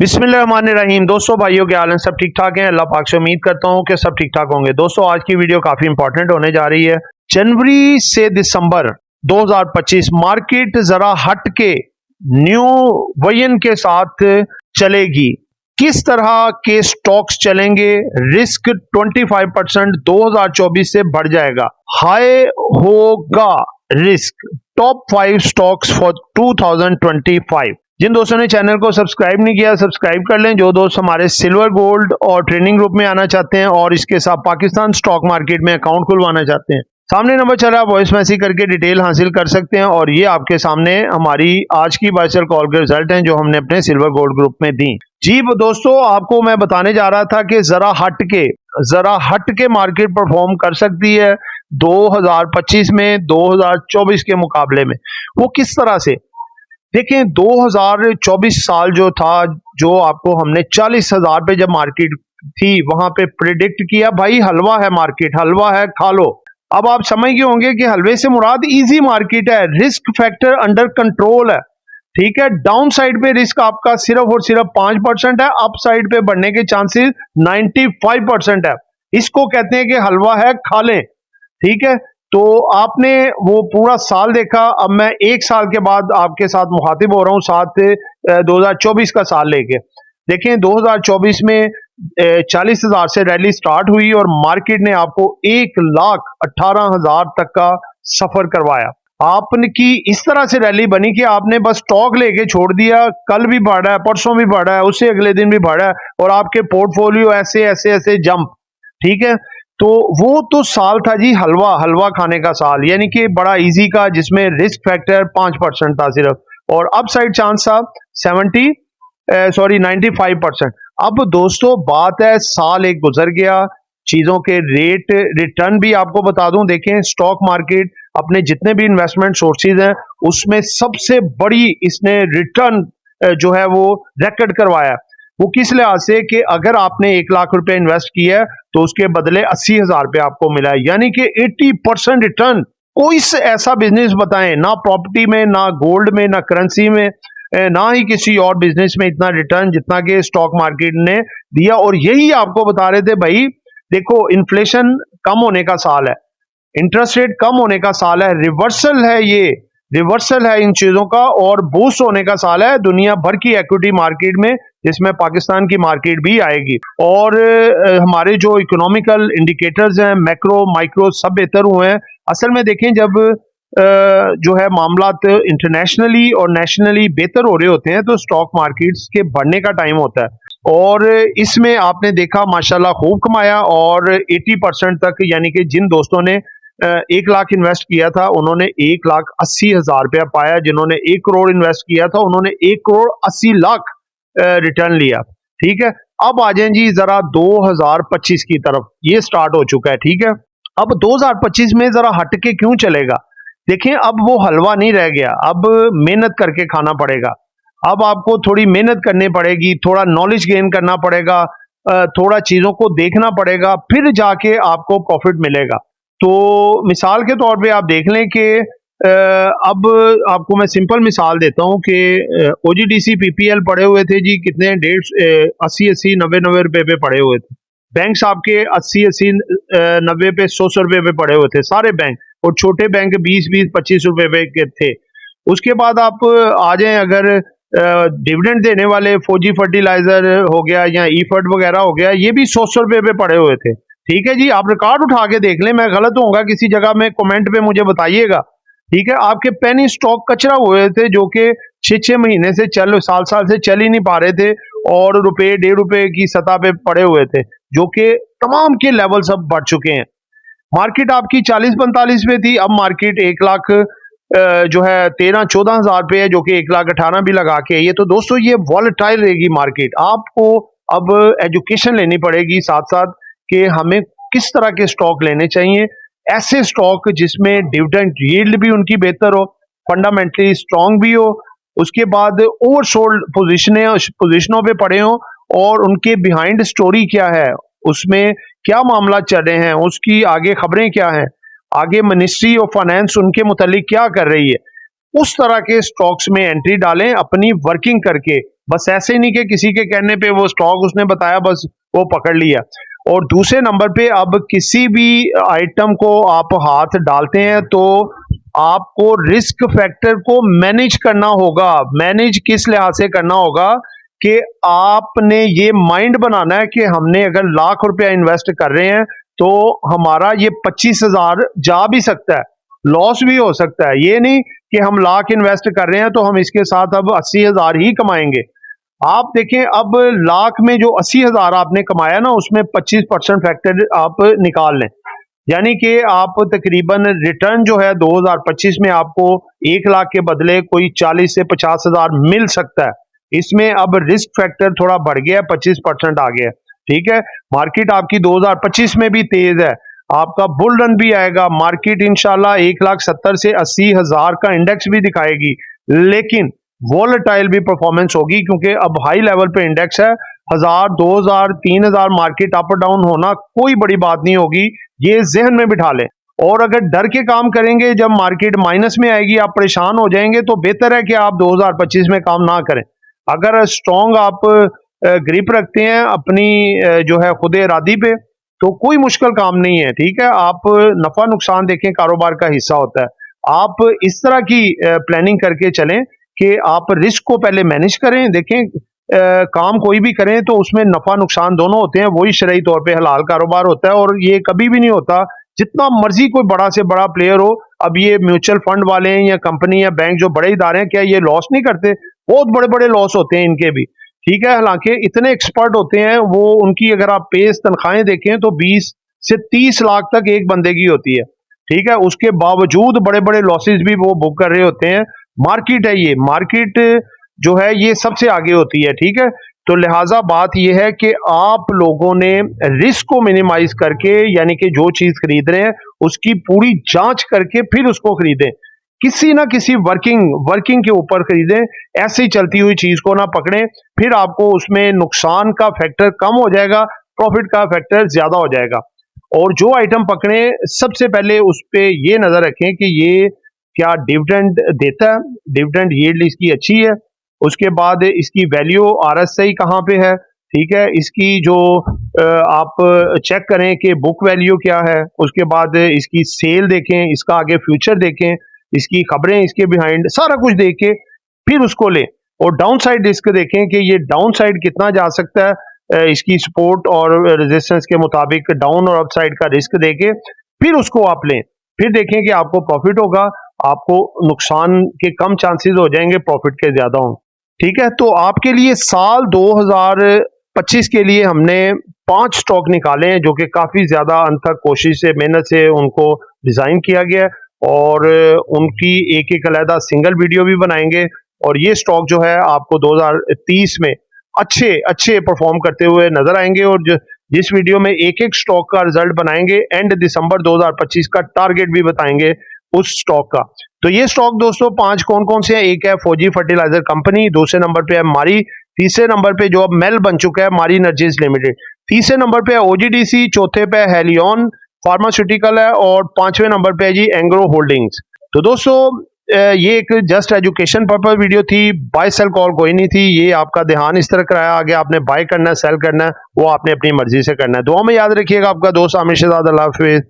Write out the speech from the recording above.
बिस्मिल्लाहिर्रहमानिर्रहीम। दोस्तों, भाइयों, क्या हाल है? सब ठीक ठाक हैं? अल्लाह पाक से उम्मीद करता हूँ कि सब ठीक ठाक होंगे। दोस्तों, आज की वीडियो काफी इंपॉर्टेंट होने जा रही है। जनवरी से दिसंबर 2025 मार्केट जरा हट के न्यू विजन के साथ चलेगी। किस तरह के स्टॉक्स चलेंगे? रिस्क 25% 2024 से बढ़ जाएगा, हाई होगा रिस्क। Top 5 stocks for 2025। जिन दोस्तों ने चैनल को सब्सक्राइब नहीं किया, सब्सक्राइब कर लें। जो दोस्त हमारे सिल्वर, गोल्ड और ट्रेनिंग ग्रुप में आना चाहते हैं और इसके साथ पाकिस्तान स्टॉक मार्केट में अकाउंट खुलवाना चाहते हैं, सामने नंबर चला, वॉइस मैसेज करके डिटेल हासिल कर सकते हैं। और ये आपके सामने हमारी आज की बाय सेल कॉल के रिजल्ट हैं जो हमने अपने सिल्वर गोल्ड ग्रुप में दी। जी दोस्तों, आपको मैं बताने जा रहा था कि जरा हट के मार्केट परफॉर्म कर सकती है 2025 में 2024 के मुकाबले में। वो किस तरह से? देखें, 2024 साल जो था, जो आपको हमने 40,000 पे जब मार्केट थी वहां पे प्रिडिक्ट किया, भाई हलवा है मार्केट, हलवा है, खा लो। अब आप समझ गए होंगे कि हलवे से मुराद इजी मार्केट है, रिस्क फैक्टर अंडर कंट्रोल है। ठीक है, डाउन साइड पे रिस्क आपका सिर्फ और सिर्फ 5% है, अप साइड पे बढ़ने के चांसेस 95% है। इसको कहते हैं कि हलवा है, खा लें। ठीक है, तो आपने वो पूरा साल देखा। अब मैं एक साल के बाद आपके साथ मुखातिब हो रहा हूं, साथ 2024 का साल लेके। देखें, 2024 में 40,000 से रैली स्टार्ट हुई और मार्केट ने आपको 1,18,000 तक का सफर करवाया। आपने की इस तरह से रैली बनी कि आपने बस स्टॉक लेके छोड़ दिया। कल भी बढ़ा है, परसों भी बढ़ा है, उससे अगले दिन भी बढ़ा है और आपके पोर्टफोलियो ऐसे ऐसे ऐसे जंप। ठीक है, तो वो तो साल था जी हलवा खाने का साल, यानी कि बड़ा इजी का, जिसमें रिस्क फैक्टर 5% था सिर्फ और अपसाइड चांस था 95%। अब दोस्तों बात है, साल एक गुजर गया, चीजों के रेट रिटर्न भी आपको बता दूं। देखें, स्टॉक मार्केट अपने जितने भी इन्वेस्टमेंट सोर्सेज हैं उसमें सबसे बड़ी इसने रिटर्न जो है वो रिकॉर्ड करवाया। वो किस लिहाज से कि अगर आपने 1 लाख रुपए इन्वेस्ट किया है तो उसके बदले 80,000 रुपए आपको मिला है, यानी कि 80% रिटर्न। कोई ऐसा बिजनेस बताएं, ना प्रॉपर्टी में, ना गोल्ड में, ना करेंसी में, ना ही किसी और बिजनेस में इतना रिटर्न जितना कि स्टॉक मार्केट ने दिया। और यही आपको बता रहे थे, भाई देखो, इन्फ्लेशन कम होने का साल है, इंटरेस्ट रेट कम होने का साल है, रिवर्सल है, ये रिवर्सल है इन चीजों का, और बूस्ट होने का साल है दुनिया भर की इक्विटी मार्केट में, जिसमें पाकिस्तान की मार्केट भी आएगी। और हमारे जो इकोनॉमिकल इंडिकेटर्स हैं, मैक्रो माइक्रो, सब बेहतर हुए हैं। असल में देखें, जब जो है मामलात इंटरनेशनली और नेशनली बेहतर हो रहे होते हैं तो स्टॉक मार्केट्स के बढ़ने का टाइम होता है। और इसमें आपने देखा माशाल्लाह खूब कमाया और 80% तक, यानी कि जिन दोस्तों ने 1 लाख इन्वेस्ट किया था उन्होंने 1,80,000 रुपया पाया। जिन्होंने 1 करोड़ इन्वेस्ट किया था उन्होंने 1,80,00,000 रिटर्न लिया। ठीक है, अब आ जाए जी जरा 2025 की तरफ, ये स्टार्ट हो चुका है। ठीक है, अब 2025 में जरा हटके क्यों चलेगा? देखें, अब वो हलवा नहीं रह गया, अब मेहनत करके खाना पड़ेगा। अब आपको थोड़ी मेहनत करनी पड़ेगी, थोड़ा नॉलेज गेन करना पड़ेगा, थोड़ा चीजों को देखना पड़ेगा, फिर जाके आपको प्रॉफिट मिलेगा। तो मिसाल के तौर पे आप देख लें कि अब आपको मैं सिंपल मिसाल देता हूं कि ओजीडीसी पीपीएल पड़े हुए थे जी, कितने 80 90 रुपए पे पड़े हुए थे। बैंक्स आपके 80 90 पे 100 रुपए पे पड़े हुए थे सारे बैंक, और छोटे बैंक 20 25 रुपए पे थे। उसके बाद आप आ जाएं, अगर डिविडेंड देने वाले फौजी फर्टिलाइजर हो गया या ई फर्ट वगैरह हो गया, ये भी 100 रुपए पे पड़े हुए थे। ठीक है जी, आप रिकॉर्ड उठा के देख लें, मैं गलत होऊंगा किसी जगह में कमेंट पे मुझे बताइएगा। ठीक है, आपके पेनी स्टॉक कचरा हुए थे जो कि 6 महीने से साल से चल ही नहीं पा रहे थे और रुपए 1.5 रुपए की सतह पे पड़े हुए थे, जो कि तमाम के लेवल सब बढ़ चुके हैं। मार्केट आपकी 40-45 पे थी, अब मार्केट 1 लाख जो है 13-14 हजार पे है, जो कि 1,18,000 भी लगा के है। ये तो दोस्तों ये वॉलेटाइल रहेगी मार्केट। आपको अब एजुकेशन लेनी पड़ेगी साथ साथ कि हमें किस तरह के स्टॉक लेने चाहिए। ऐसे स्टॉक जिसमें डिविडेंड यील्ड भी उनकी बेहतर हो, फंडामेंटली स्ट्रांग भी हो, उसके बाद ओवरसोल्ड पोजिशनों पे पड़े हो और उनके बिहाइंड स्टोरी क्या है, उसमें क्या मामला चल रहे हैं, उसकी आगे खबरें क्या हैं, आगे मिनिस्ट्री ऑफ फाइनेंस उनके मुतालिक क्या कर रही है, उस तरह के स्टॉक्स में एंट्री डालें अपनी वर्किंग करके। बस ऐसे ही नहीं कि किसी के कहने पे वो स्टॉक उसने बताया बस वो पकड़ लिया। और दूसरे नंबर पे अब किसी भी आइटम को आप हाथ डालते हैं तो आपको रिस्क फैक्टर को मैनेज करना होगा। मैनेज किस लिहाज से करना होगा कि आपने ये माइंड बनाना है कि हमने अगर लाख रुपया इन्वेस्ट कर रहे हैं तो हमारा ये 25,000 जा भी सकता है, लॉस भी हो सकता है। ये नहीं कि हम लाख इन्वेस्ट कर रहे हैं तो हम इसके साथ अब 80,000 ही कमाएंगे। आप देखें अब लाख में जो 80,000 आपने कमाया ना उसमें 25% फैक्टर आप निकाल लें, यानी कि आप तकरीबन रिटर्न जो है 2025 में आपको 1 लाख के बदले कोई 40 से 50,000 मिल सकता है। इसमें अब रिस्क फैक्टर थोड़ा बढ़ गया है, 25% आ गया है। ठीक है, मार्केट आपकी 2025 में भी तेज है, आपका बुल रन भी आएगा, मार्केट इंशाल्लाह 1,70,000 से 80,000 का इंडेक्स भी दिखाएगी, लेकिन वॉलेटाइल भी परफॉर्मेंस होगी क्योंकि अब हाई लेवल पे इंडेक्स है। 1,000, 2,000, 3,000 मार्केट अप डाउन होना कोई बड़ी बात नहीं होगी, ये जहन में बिठा लें। और अगर डर के काम करेंगे, जब मार्केट माइनस में आएगी आप परेशान हो जाएंगे, तो बेहतर है कि आप 2025 में काम ना करें। अगर स्ट्रॉन्ग आप ग्रिप रखते हैं अपनी जो है खुद इरादी पे तो कोई मुश्किल काम नहीं है। ठीक है, आप नफा नुकसान देखें, कारोबार का हिस्सा होता है। आप इस तरह की प्लानिंग करके चलें कि आप रिस्क को पहले मैनेज करें। देखें काम कोई भी करें तो उसमें नफा नुकसान दोनों होते हैं, वही शरई तौर पे हलाल कारोबार होता है। और ये कभी भी नहीं होता जितना मर्जी कोई बड़ा से बड़ा प्लेयर हो, अब ये म्यूचुअल फंड वाले हैं या कंपनी या बैंक जो बड़े इदारे हैं, क्या ये लॉस नहीं करते? बहुत बड़े बड़े लॉस होते हैं इनके भी। ठीक है, हालांकि इतने एक्सपर्ट होते हैं वो, उनकी अगर आप पेस तनख्वाहें देखें तो 20 से 30 लाख तक एक बंदे की होती है। ठीक है, उसके बावजूद बड़े बड़े लॉसेस भी वो बुक कर रहे होते हैं। मार्केट है, ये मार्केट जो है ये सबसे आगे होती है। ठीक है, तो लिहाजा बात यह है कि आप लोगों ने रिस्क को मिनिमाइज करके, यानी कि जो चीज खरीद रहे हैं उसकी पूरी जांच करके फिर उसको खरीदें। किसी ना किसी वर्किंग के ऊपर खरीदें, ऐसे ही चलती हुई चीज को ना पकड़ें, फिर आपको उसमें नुकसान का फैक्टर कम हो जाएगा, प्रॉफिट का फैक्टर ज्यादा हो जाएगा। और जो आइटम पकड़ें सबसे पहले उस पर ये नजर रखें कि ये क्या डिविडेंड देता है, डिविडेंड यील्ड इसकी अच्छी है। उसके बाद इसकी वैल्यू आरएसआई कहाँ पे है। ठीक है, इसकी जो आप चेक करें कि बुक वैल्यू क्या है। उसके बाद इसकी सेल देखें, इसका आगे फ्यूचर देखें, इसकी खबरें, इसके बिहाइंड सारा कुछ देख के फिर उसको लें। और डाउन साइड रिस्क देखें कि ये डाउन साइड कितना जा सकता है, इसकी सपोर्ट और रेजिस्टेंस के मुताबिक डाउन और अप साइड का रिस्क देके फिर उसको आप लें। फिर देखें कि आपको प्रॉफिट होगा, आपको नुकसान के कम चांसेस हो जाएंगे, प्रॉफिट के ज्यादा हों। ठीक है, तो आपके लिए साल 2025 के लिए हमने 5 स्टॉक निकाले हैं जो कि काफी ज्यादा अंतक कोशिश से, मेहनत से उनको डिजाइन किया गया है, और उनकी एक एक अलहदा सिंगल वीडियो भी बनाएंगे। और ये स्टॉक जो है आपको 2030 में अच्छे अच्छे परफॉर्म करते हुए नजर आएंगे। और जिस वीडियो में एक एक स्टॉक का रिजल्ट बनाएंगे, एंड दिसंबर 2025 का टारगेट भी बताएंगे उस स्टॉक का। तो ये स्टॉक दोस्तों 5 कौन कौन से हैं? एक है फौजी फर्टिलाइजर कंपनी, दूसरे नंबर पे है मारी, तीसरे नंबर पे जो अब मेल बन चुका है मारी एनर्जीज लिमिटेड, तीसरे नंबर पे है ओजीडीसी, चौथे पे हेलियन फार्मास्यूटिकल है, और 5वें नंबर पे है जी एंग्रो होल्डिंग्स। तो दोस्तों ये एक जस्ट एजुकेशन पर्पज वीडियो थी, बाय सेल कॉल कोई नहीं थी। ये आपका ध्यान इस तरह कराया आगे आपने बाय करना है, सेल करना है, वो आपने अपनी मर्जी से करना है। दुआ में याद रखिएगा, आपका दोस्त आमिर शहजाद। अल्लाह हाफिज।